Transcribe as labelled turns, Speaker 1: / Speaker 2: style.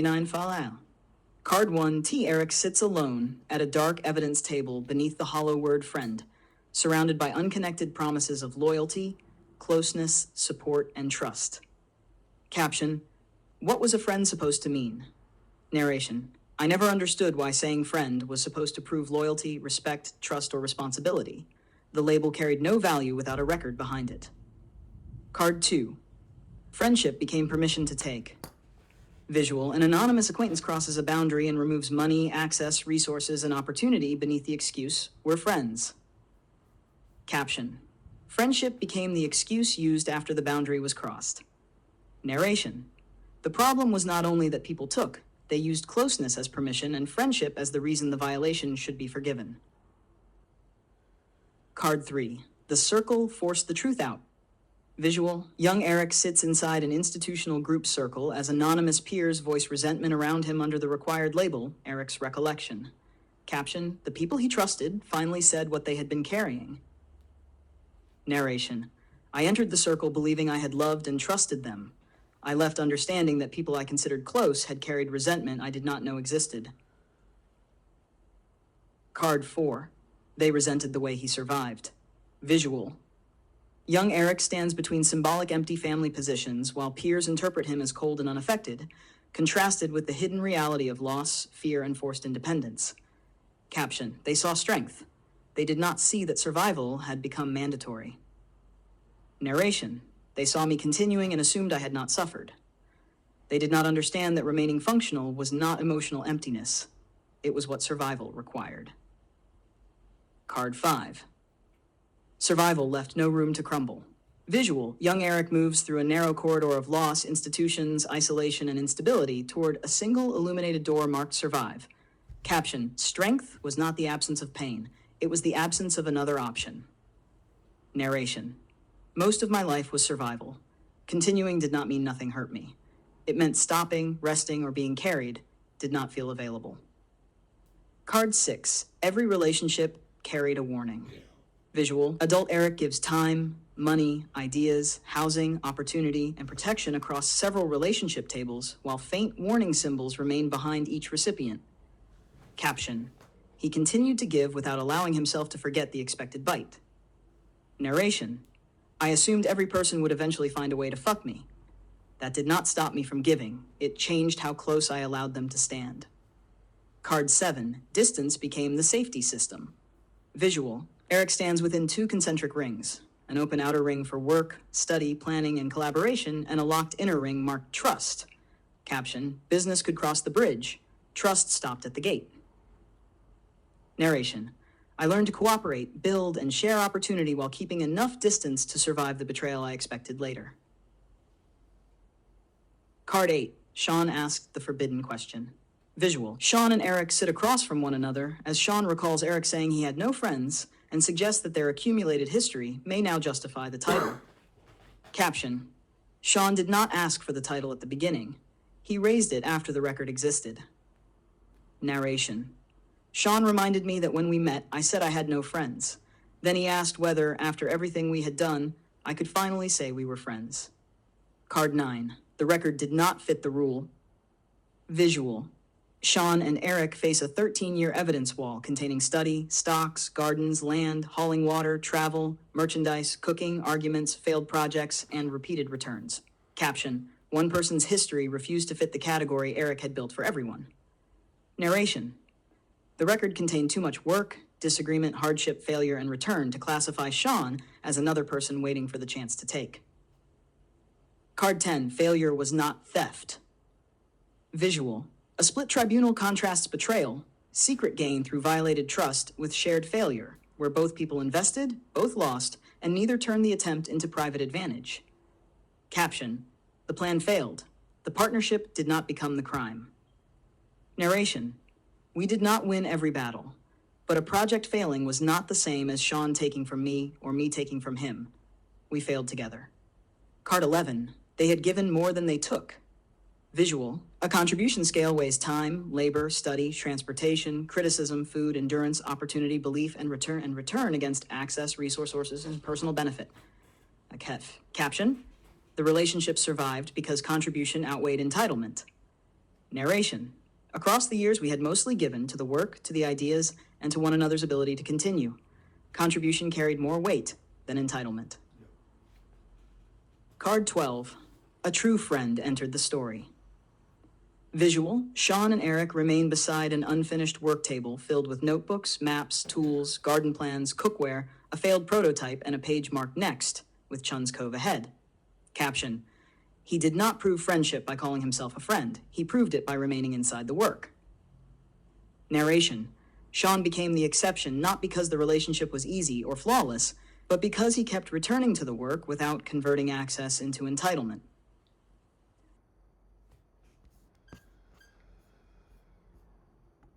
Speaker 1: 9 Falal. Card 1, T. Eric sits alone at a dark evidence table beneath the hollow word friend, surrounded by unconnected promises of loyalty, closeness, support, and trust. Caption, what was a friend supposed to mean? Narration, I never understood why saying friend was supposed to prove loyalty, respect, trust, or responsibility. The label carried no value without a record behind it. Card 2, friendship became permission to take. Visual, an anonymous acquaintance crosses a boundary and removes money, access, resources, and opportunity beneath the excuse, we're friends. Caption, friendship became the excuse used after the boundary was crossed. Narration, the problem was not only that people took, they used closeness as permission and friendship as the reason the violation should be forgiven. Card 3, the circle forced the truth out. Visual, young Eric sits inside an institutional group circle as anonymous peers voice resentment around him under the required label, Eric's recollection. Caption, the people he trusted finally said what they had been carrying. Narration, I entered the circle believing I had loved and trusted them. I left understanding that people I considered close had carried resentment I did not know existed. Card 4, they resented the way he survived. Visual, young Eric stands between symbolic empty family positions while peers interpret him as cold and unaffected, contrasted with the hidden reality of loss, fear, and forced independence. Caption, they saw strength. They did not see that survival had become mandatory. Narration, they saw me continuing and assumed I had not suffered. They did not understand that remaining functional was not emotional emptiness. It was what survival required. Card 5. Survival left no room to crumble. Visual, young Eric moves through a narrow corridor of loss, institutions, isolation, and instability toward a single illuminated door marked survive. Caption, strength was not the absence of pain. It was the absence of another option. Narration, most of my life was survival. Continuing did not mean nothing hurt me. It meant stopping, resting, or being carried did not feel available. Card 6, every relationship carried a warning. Visual, adult Eric gives time, money, ideas, housing, opportunity, and protection across several relationship tables, while faint warning symbols remain behind each recipient. Caption, he continued to give without allowing himself to forget the expected bite. Narration, I assumed every person would eventually find a way to fuck me. That did not stop me from giving. It changed how close I allowed them to stand. Card 7, distance became the safety system. Visual, Eric stands within 2 concentric rings, an open outer ring for work, study, planning, and collaboration, and a locked inner ring marked trust. Caption, business could cross the bridge. Trust stopped at the gate. Narration, I learned to cooperate, build, and share opportunity while keeping enough distance to survive the betrayal I expected later. Card 8, Sean asked the forbidden question. Visual, Sean and Eric sit across from one another as Sean recalls Eric saying he had no friends and suggests that their accumulated history may now justify the title. Caption, Sean did not ask for the title at the beginning. He raised it after the record existed. Narration, Sean reminded me that when we met, I said I had no friends. Then he asked whether, after everything we had done, I could finally say we were friends. Card 9, the record did not fit the rule. Visual, Sean and Eric face a 13-year evidence wall containing study, stocks, gardens, land, hauling water, travel, merchandise, cooking, arguments, failed projects, and repeated returns. Caption, one person's history refused to fit the category Eric had built for everyone. Narration, the record contained too much work, disagreement, hardship, failure, and return to classify Sean as another person waiting for the chance to take. Card 10, failure was not theft. Visual, a split tribunal contrasts betrayal, secret gain through violated trust, with shared failure, where both people invested, both lost, and neither turned the attempt into private advantage. Caption, the plan failed. The partnership did not become the crime. Narration, we did not win every battle, but a project failing was not the same as Sean taking from me or me taking from him. We failed together. Card 11, they had given more than they took. Visual, a contribution scale weighs time, labor, study, transportation, criticism, food, endurance, opportunity, belief, and return against access, resource sources, and personal benefit. Caption, the relationship survived because contribution outweighed entitlement. Narration. Across the years, we had mostly given to the work, to the ideas, and to one another's ability to continue. Contribution carried more weight than entitlement. Card 12. A true friend entered the story. Visual. Sean and Eric remain beside an unfinished work table filled with notebooks, maps, tools, garden plans, cookware, a failed prototype, and a page marked next, with Chun's Cove ahead. Caption. He did not prove friendship by calling himself a friend. He proved it by remaining inside the work. Narration. Sean became the exception not because the relationship was easy or flawless, but because he kept returning to the work without converting access into entitlement.